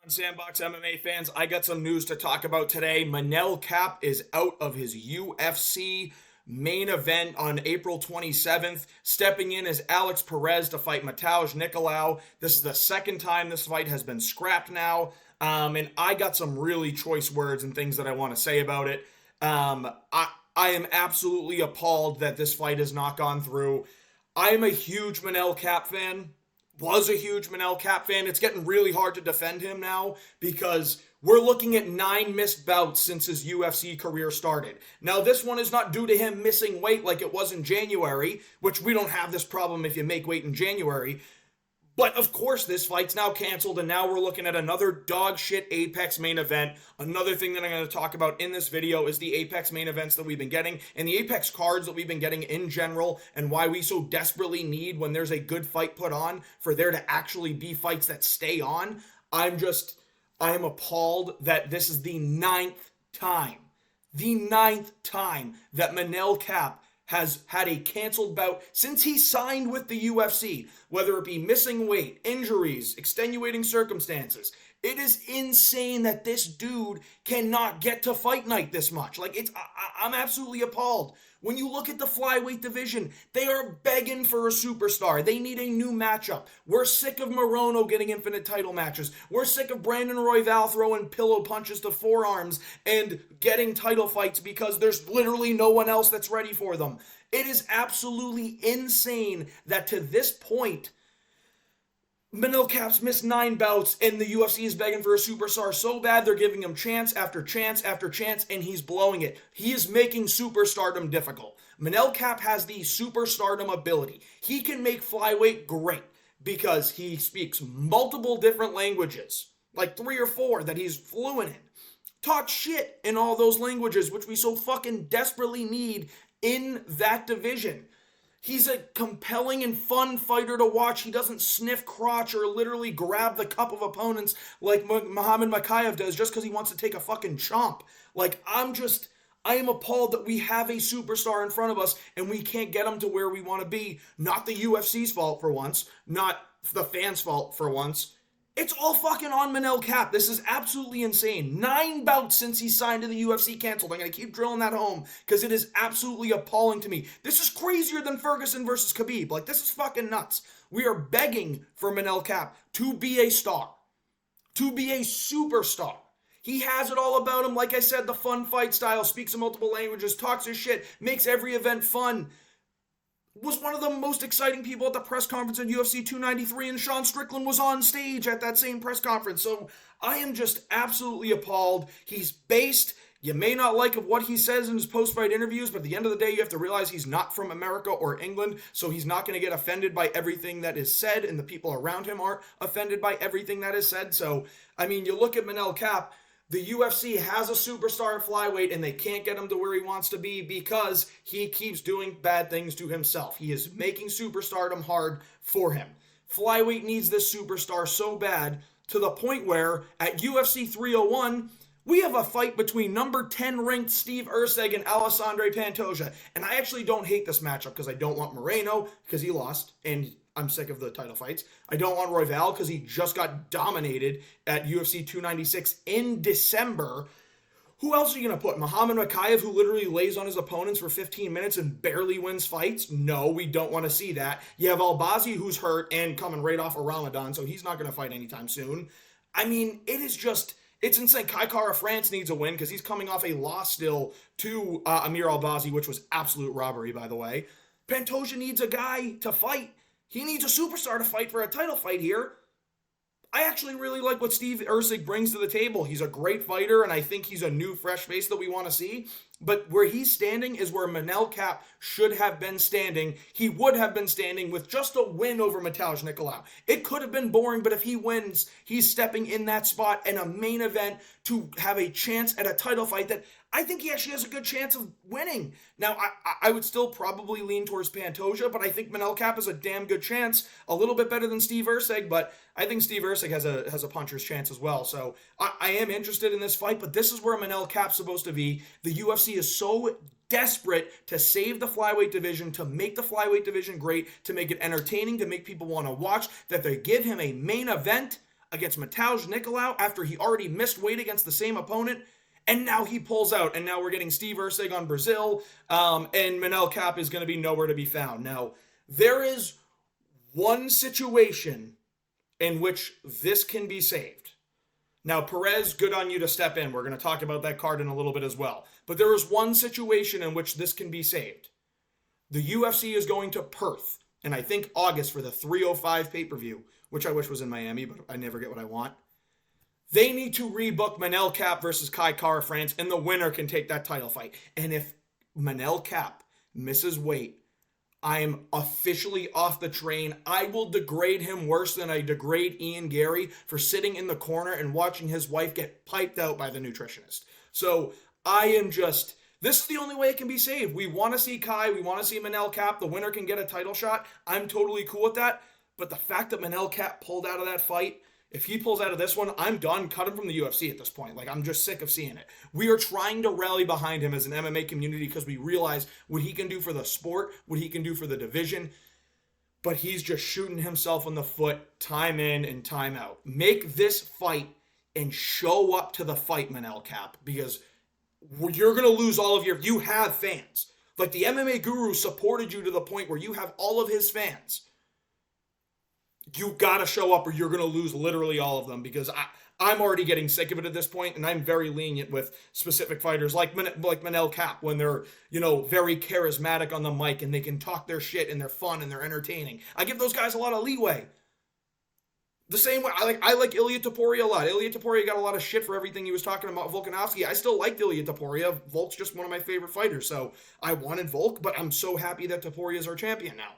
Sandbox MMA fans, I got some news to talk about today. Manel Kape is out of his UFC main event on April 27th, stepping in as Alex Perez to fight Mateus Nicolau. This is the second time this fight has been scrapped now, and I got some really choice words and things that I want to say about it. I am absolutely appalled that this fight has not gone through. I am a huge Manel Kape fan. Was a huge Manel Kape fan. It's getting really hard to defend him now because we're looking at 9 missed bouts since his UFC career started. Now, this one is not due to him missing weight like it was in January, which we don't have this problem if you make weight in January. But of course, this fight's now canceled, and now we're looking at another dog shit Apex main event. Another thing that I'm going to talk about in this video is the Apex main events that we've been getting, and the Apex cards that we've been getting in general, and why we so desperately need, when there's a good fight put on, for there to actually be fights that stay on. I am appalled that this is the ninth time that Manel Kape has had a canceled bout since he signed with the UFC, whether it be missing weight, injuries, extenuating circumstances. It is insane that this dude cannot get to fight night this much. I'm absolutely appalled. When you look at the flyweight division, they are begging for a superstar. They need a new matchup. We're sick of Morono getting infinite title matches. We're sick of Brandon Royval throwing pillow punches to forearms and getting title fights because there's literally no one else that's ready for them. It is absolutely insane that to this point, Manel Kape's missed 9 bouts, and the UFC is begging for a superstar so bad they're giving him chance after chance after chance, and he's blowing it. He is making superstardom difficult. Manel Kape has the superstardom ability. He can make flyweight great because he speaks multiple different languages, like 3 or 4 that he's fluent in. Talk shit in all those languages, which we so fucking desperately need in that division. He's a compelling and fun fighter to watch. He doesn't sniff crotch or literally grab the cup of opponents like Muhammad Makayev does just because he wants to take a fucking chomp. I am appalled that we have a superstar in front of us and we can't get him to where we want to be. Not the UFC's fault for once. Not the fans' fault for once. It's all fucking on Manel Kape. This is absolutely insane. 9 bouts since he signed to the UFC canceled. I'm going to keep drilling that home because it is absolutely appalling to me. This is crazier than Ferguson versus Khabib. This is fucking nuts. We are begging for Manel Kape to be a star, to be a superstar. He has it all about him. Like I said, the fun fight style, speaks in multiple languages, talks his shit, makes every event fun. Was one of the most exciting people at the press conference in UFC 293, and Sean Strickland was on stage at that same press conference. So I am just absolutely appalled. He's based. You may not like what he says in his post-fight interviews, but at the end of the day, you have to realize he's not from America or England, so he's not going to get offended by everything that is said, and the people around him aren't offended by everything that is said. So, you look at Manel Kape. The UFC has a superstar at flyweight, and they can't get him to where he wants to be because he keeps doing bad things to himself. He is making superstardom hard for him. Flyweight needs this superstar so bad to the point where at UFC 301, we have a fight between number 10 ranked Steve Erceg and Alessandro Pantoja. And I actually don't hate this matchup because I don't want Moreno because he lost, and I'm sick of the title fights. I don't want Royval because he just got dominated at UFC 296 in December. Who else are you going to put? Muhammad Makayev, who literally lays on his opponents for 15 minutes and barely wins fights? No, we don't want to see that. You have Albazi, who's hurt and coming right off of Ramadan, so he's not going to fight anytime soon. It's insane. Kai Kara France needs a win because he's coming off a loss still to Amir Albazi, which was absolute robbery, by the way. Pantoja needs a guy to fight. He needs a superstar to fight for a title fight here. I actually really like what Steve Erceg brings to the table. He's a great fighter, and I think he's a new, fresh face that we want to see. But where he's standing is where Manel Kape should have been standing. He would have been standing with just a win over Mateus Nicolau. It could have been boring, but if he wins, he's stepping in that spot in a main event to have a chance at a title fight that I think he actually has a good chance of winning. Now, I would still probably lean towards Pantoja, but I think Manel Kape has a damn good chance. A little bit better than Steve Erceg, but I think Steve Erceg has a puncher's chance as well. So I am interested in this fight, but this is where Manel Kape's supposed to be. The UFC is so desperate to save the flyweight division, to make the flyweight division great, to make it entertaining, to make people want to watch, that they give him a main event. against Mateus Nicolau after he already missed weight against the same opponent. And now he pulls out, and now we're getting Steve Erceg on Brazil, and Manel Kape is going to be nowhere to be found. Now, there is one situation in which this can be saved. Now, Perez, good on you to step in. We're going to talk about that card in a little bit as well. But there is one situation in which this can be saved. The UFC is going to Perth, and I think August for the 305 pay-per-view, which I wish was in Miami, but I never get what I want. They need to rebook Manel Kape versus Kai Kara France, and the winner can take that title fight. And if Manel Kape misses weight, I am officially off the train. I will degrade him worse than I degrade Ian Gary for sitting in the corner and watching his wife get piped out by the nutritionist. So I am just... This is the only way it can be saved. We want to see Kai. We want to see Manel Kape. The winner can get a title shot. I'm totally cool with that. But the fact that Manel Kape pulled out of that fight, if he pulls out of this one, I'm done. Cut him from the UFC at this point. Like, I'm just sick of seeing it. We are trying to rally behind him as an MMA community because we realize what he can do for the sport, what he can do for the division. But he's just shooting himself in the foot time in and time out. Make this fight and show up to the fight, Manel Kape, because you're going to lose all of you have fans. Like, the MMA Guru supported you to the point where you have all of his fans. You got to show up or you're going to lose literally all of them, because I'm already getting sick of it at this point, and I'm very lenient with specific fighters like Manel Kape when they're, very charismatic on the mic and they can talk their shit and they're fun and they're entertaining. I give those guys a lot of leeway. The same way, I like Ilia Topuria a lot. Ilia Topuria got a lot of shit for everything he was talking about Volkanovski. I still liked Ilia Topuria. Volk's just one of my favorite fighters, so I wanted Volk, but I'm so happy that Topuria is our champion now.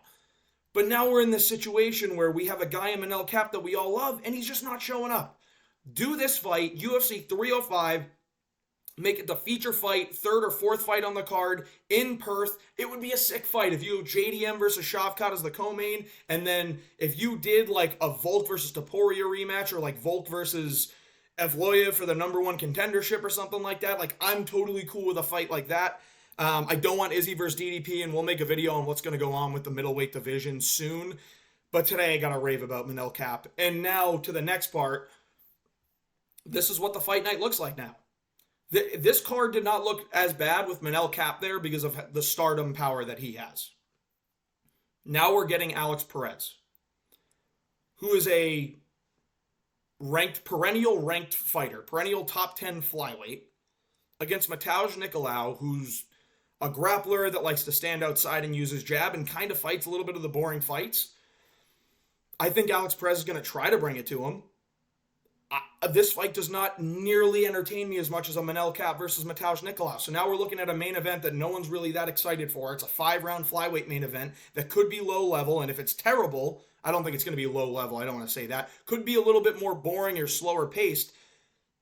But now we're in this situation where we have a guy in Manel Kape that we all love, and he's just not showing up. Do this fight, UFC 305, make it the feature fight, third or fourth fight on the card in Perth. It would be a sick fight if you have JDM versus Shavkat as the co-main, and then if you did like a Volk versus Topuria rematch, or like Volk versus Evloev for the number one contendership or something like that. Like, I'm totally cool with a fight like that. I don't want Izzy versus DDP, and we'll make a video on what's going to go on with the middleweight division soon. But today I got to rave about Manel Kape. And now to the next part. This is what the fight night looks like now. This card did not look as bad with Manel Kape there because of the stardom power that he has. Now we're getting Alex Perez, who is a perennial ranked fighter, perennial top 10 flyweight, against Mateus Nicolau, who's a grappler that likes to stand outside and use his jab and kind of fights a little bit of the boring fights. I think Alex Perez is going to try to bring it to him. This fight does not nearly entertain me as much as a Manel Kape versus Mateus Nicolau. So now we're looking at a main event that no one's really that excited for. It's a 5-round flyweight main event that could be low level, and if it's terrible, I don't think it's going to be low level. I don't want to say that. Could be a little bit more boring or slower paced.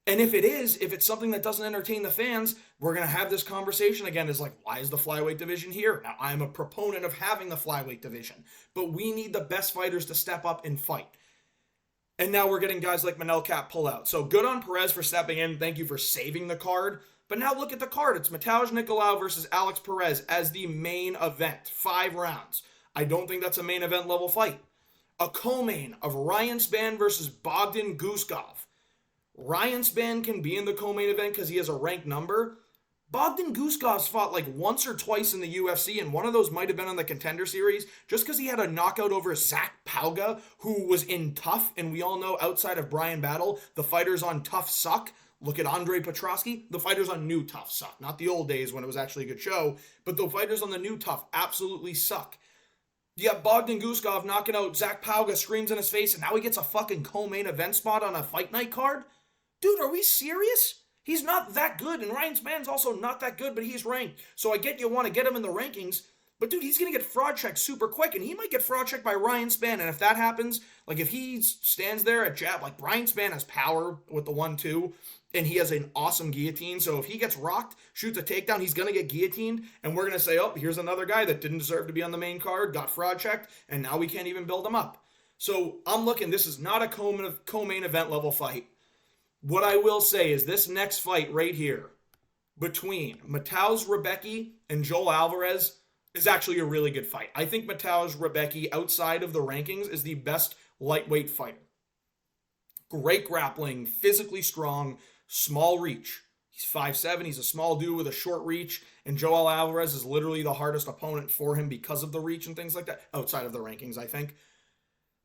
And if it's something that doesn't entertain the fans, we're going to have this conversation again. Is like, why is the flyweight division here? Now, I'm a proponent of having the flyweight division, but we need the best fighters to step up and fight. And now we're getting guys like Manel Kape pull out. So good on Perez for stepping in. Thank you for saving the card. But now look at the card. It's Mateus Nicolau versus Alex Perez as the main event. 5 rounds. I don't think that's a main event level fight. A co-main of Ryan Spann versus Bogdan Guskov. Ryan Spann can be in the co-main event because he has a ranked number. Bogdan Guskov's fought like once or twice in the UFC, and one of those might have been on the Contender Series, just because he had a knockout over Zach Pauga, who was in Tough, and we all know outside of Brian Battle, the fighters on Tough suck. Look at Andre Petrosky. The fighters on New Tough suck. Not the old days when it was actually a good show, but the fighters on the New Tough absolutely suck. You got Bogdan Guskov knocking out Zach Pauga, screams in his face, and now he gets a fucking co-main event spot on a fight night card? Dude, are we serious? He's not that good, and Ryan Spann's also not that good, but he's ranked. So I get you want to get him in the rankings, but dude, he's going to get fraud checked super quick, and he might get fraud checked by Ryan Spann, and if that happens, like if he stands there at jab, like Ryan Spann has power with the 1-2, and he has an awesome guillotine, so if he gets rocked, shoots a takedown, he's going to get guillotined, and we're going to say, oh, here's another guy that didn't deserve to be on the main card, got fraud checked, and now we can't even build him up. So I'm looking, this is not a co-main event level fight. What I will say is this next fight right here between Mateus Rebecki and Joel Alvarez is actually a really good fight. I think Mateus Rebecki, outside of the rankings, is the best lightweight fighter. Great grappling, physically strong, small reach. He's 5'7", he's a small dude with a short reach, and Joel Alvarez is literally the hardest opponent for him because of the reach and things like that, outside of the rankings, I think.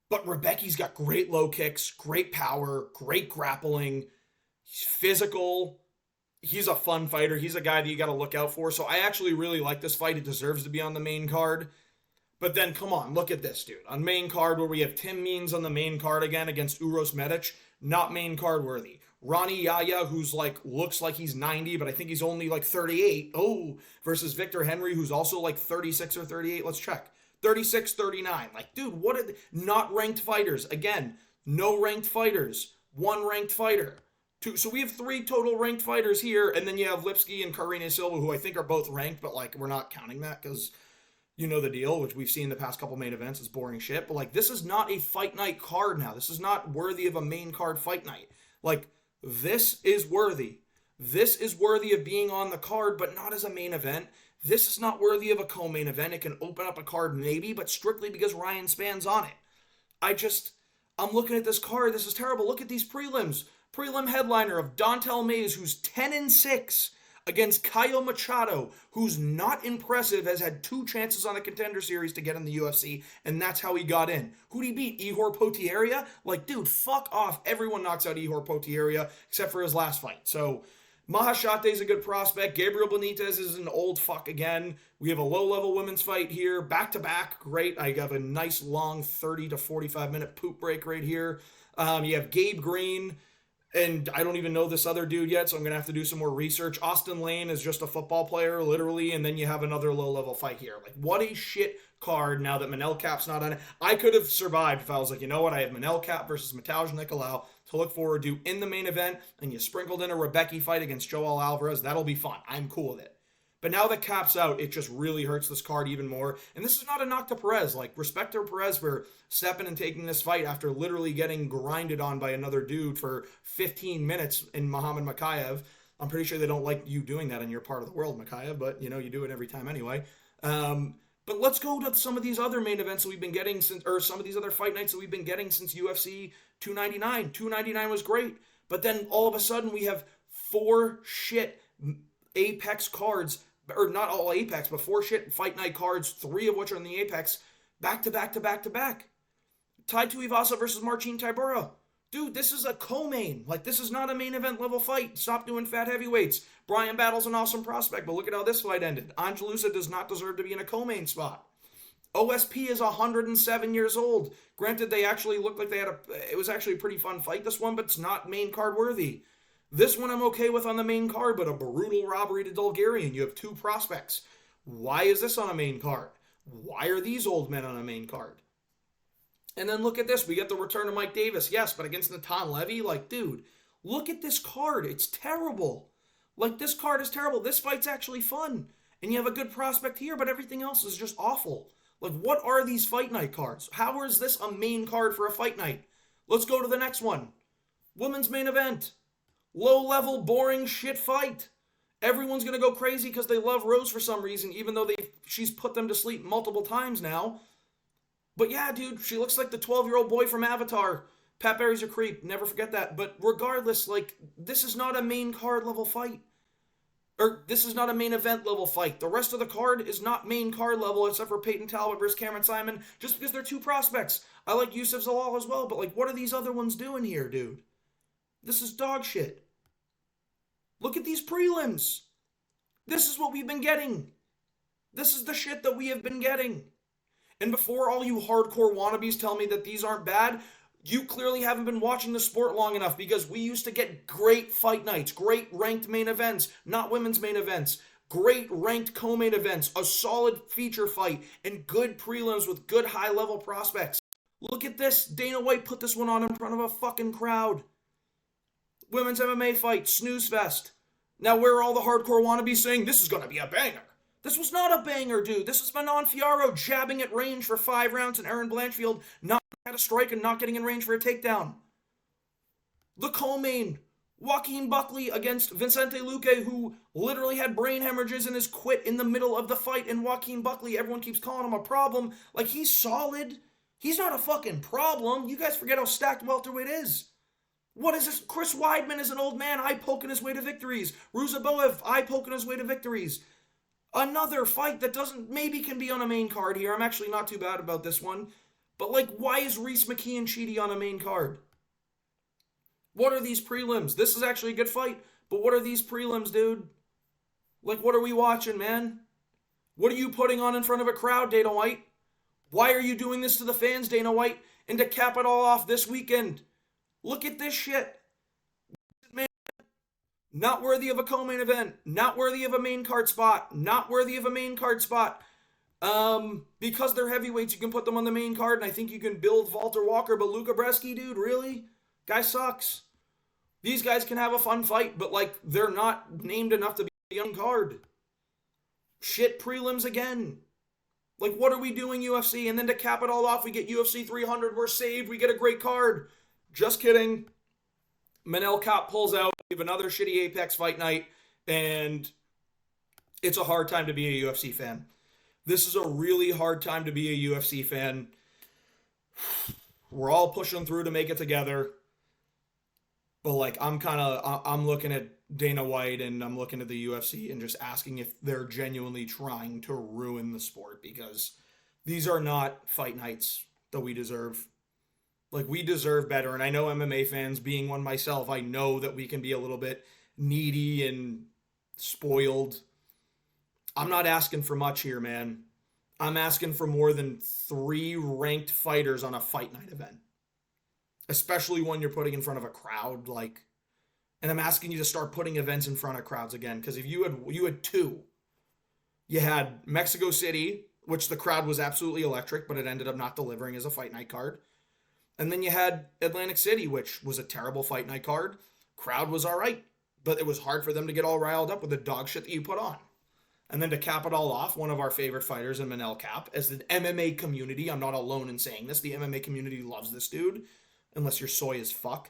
But Rebecki's got great low kicks, great power, great grappling. He's physical. He's a fun fighter. He's a guy that you got to look out for. So I actually really like this fight. It deserves to be on the main card. But then, come on, look at this, dude. On main card, where we have Tim Means on the main card again against Uros Medic, not main card worthy. Ronnie Yaya, who's like, looks like he's 90, but I think he's only like 38. Oh, versus Victor Henry, who's also like 36 or 38. Let's check. 36, 39. Like, dude, what are they? Not ranked fighters. Again, no ranked fighters. One ranked fighter. Two. So we have 3 total ranked fighters here, and then you have Lipsky and Karine Silva, who I think are both ranked, but like, we're not counting that because you know the deal, which we've seen the past couple main events. It's boring shit. But like, this is not a fight night card now. This is not worthy of a main card fight night. Like, this is worthy. This is worthy of being on the card, but not as a main event. This is not worthy of a co-main event. It can open up a card maybe, but strictly because Ryan Span's on it. I'm looking at this card. This is terrible. Look at these prelims. Prelim headliner of Dontel Mays, who's 10-6 against Caio Machado, who's not impressive, has had 2 chances on a contender series to get in the UFC, and that's how he got in. Who'd he beat? Ihor Potieria? Like, dude, fuck off. Everyone knocks out Ihor Potieria except for his last fight. So Mahashate's a good prospect. Gabriel Benitez is an old fuck again. We have a low-level women's fight here. Back-to-back, great. I have a nice long 30 to 45-minute poop break right here. You have Gabe Green, and I don't even know this other dude yet, so I'm going to have to do some more research. Austin Lane is just a football player, literally, and then you have another low-level fight here. Like, what a shit card now that Manel Kape's not on it. I could have survived if I was like, you know what, I have Manel Kape versus Mateus Nicolau to look forward to in the main event, and you sprinkled in a Rebecki fight against Joel Alvarez. That'll be fun. I'm cool with it. But now that Kape's out, it just really hurts this card even more. And this is not a knock to Perez. Like, respect to Perez for stepping and taking this fight after literally getting grinded on by another dude for 15 minutes in Muhammad Makayev. I'm pretty sure they don't like you doing that in your part of the world, Makayev, but, you know, you do it every time anyway. But let's go to some of these other main events that we've been getting since, or some of these other fight nights that we've been getting since UFC 299. 299 was great. But then all of a sudden we have 4 shit Apex cards, or not all Apex, but 4 shit fight night cards, 3 of which are in the Apex, back to back to back to back. Tai Tuivasa versus Marcin Tybura. Dude, this is a co-main. Like, this is not a main event level fight. Stop doing fat heavyweights. Brian Battle's an awesome prospect, but look at how this fight ended. Angelusa does not deserve to be in a co-main spot. OSP is 107 years old. Granted, they actually looked like it was actually a pretty fun fight, this one, but it's not main card worthy. This one I'm okay with on the main card, but a brutal robbery to Bulgarian. You have 2 prospects. Why is this on a main card? Why are these old men on a main card? And then look at this. We get the return of Mike Davis. Yes, but against Natan Levy? Like, dude, look at this card. It's terrible. Like, this card is terrible. This fight's actually fun. And you have a good prospect here, but everything else is just awful. Like, what are these fight night cards? How is this a main card for a fight night? Let's go to the next one. Women's main event. Low-level, boring shit fight. Everyone's going to go crazy because they love Rose for some reason, even though she's put them to sleep multiple times now. But yeah, dude, she looks like the 12-year-old boy from Avatar. Pat Barry's a creep. Never forget that. But regardless, like, this is not a main card level fight. Or this is not a main event level fight. The rest of the card is not main card level except for Peyton Talbot versus Cameron Simon, just because they're 2 prospects. I like Yusuf Zalal as well, but like, what are these other ones doing here, dude? This is dog shit. Look at these prelims. This is what we've been getting. This is the shit that we have been getting. And before all you hardcore wannabes tell me that these aren't bad, you clearly haven't been watching the sport long enough, because we used to get great fight nights, great ranked main events, not women's main events, great ranked co-main events, a solid feature fight, and good prelims with good high-level prospects. Look at this. Dana White put this one on in front of a fucking crowd. Women's MMA fight, snooze fest. Now where are all the hardcore wannabes saying this is going to be a banger? This was not a banger, dude. This is Manon Fiorot jabbing at range for 5 rounds and Erin Blanchfield not at a strike and not getting in range for a takedown. The co-main, Joaquin Buckley against Vicente Luque, who literally had brain hemorrhages and has quit in the middle of the fight. And Joaquin Buckley, everyone keeps calling him a problem. Like, he's solid. He's not a fucking problem. You guys forget how stacked welterweight is. What is this? Chris Weidman is an old man eye poking his way to victories. Ruzaboev eye poking his way to victories. Another fight that doesn't, maybe can be on a main card here. I'm actually not too bad about this one. But, like, why is Reese McKee and Cheaty on a main card? What are these prelims? This is actually a good fight, but what are these prelims, dude? Like, what are we watching, man? What are you putting on in front of a crowd, Dana White? Why are you doing this to the fans, Dana White? And to cap it all off this weekend, look at this shit. Man, not worthy of a co-main event. Not worthy of a main card spot. Not worthy of a main card spot. Because they're heavyweights, you can put them on the main card, and I think you can build Walter Walker, but Luca Bresky, dude, really? Guy sucks. These guys can have a fun fight, but, like, they're not named enough to be on card. Shit prelims again. Like, what are we doing, UFC? And then to cap it all off, we get UFC 300. We're saved. We get a great card. Just kidding. Manel Kape pulls out. We have another shitty Apex fight night, and it's a hard time to be a UFC fan. This is a really hard time to be a UFC fan. We're all pushing through to make it together. But, like, I'm looking at Dana White and I'm looking at the UFC and just asking if they're genuinely trying to ruin the sport, because these are not fight nights that we deserve. Like, we deserve better. And I know MMA fans, being one myself, I know that we can be a little bit needy and spoiled. I'm not asking for much here, man. I'm asking for more than 3 ranked fighters on a fight night event. Especially when you're putting in front of a crowd, like, and I'm asking you to start putting events in front of crowds again, because if you had 2. You had Mexico City, which the crowd was absolutely electric, but it ended up not delivering as a fight night card. And then you had Atlantic City, which was a terrible fight night card. Crowd was all right, but it was hard for them to get all riled up with the dog shit that you put on. And then to cap it all off, one of our favorite fighters in Manel Kape, as the MMA community, I'm not alone in saying this, the MMA community loves this dude, unless you're soy as fuck.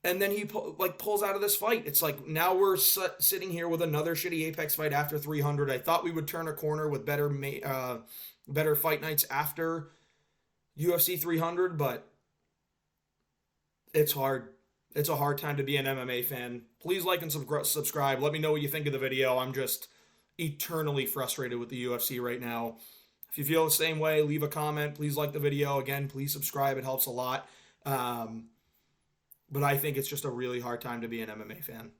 And then he pulls out of this fight. It's like, now we're sitting here with another shitty Apex fight after 300. I thought we would turn a corner with better fight nights after UFC 300, but it's hard. It's a hard time to be an MMA fan. Please like and subscribe. Let me know what you think of the video. I'm just eternally frustrated with the UFC right now. If you feel the same way, leave a comment. Please like the video. Again, please subscribe. It helps a lot. But I think it's just a really hard time to be an MMA fan.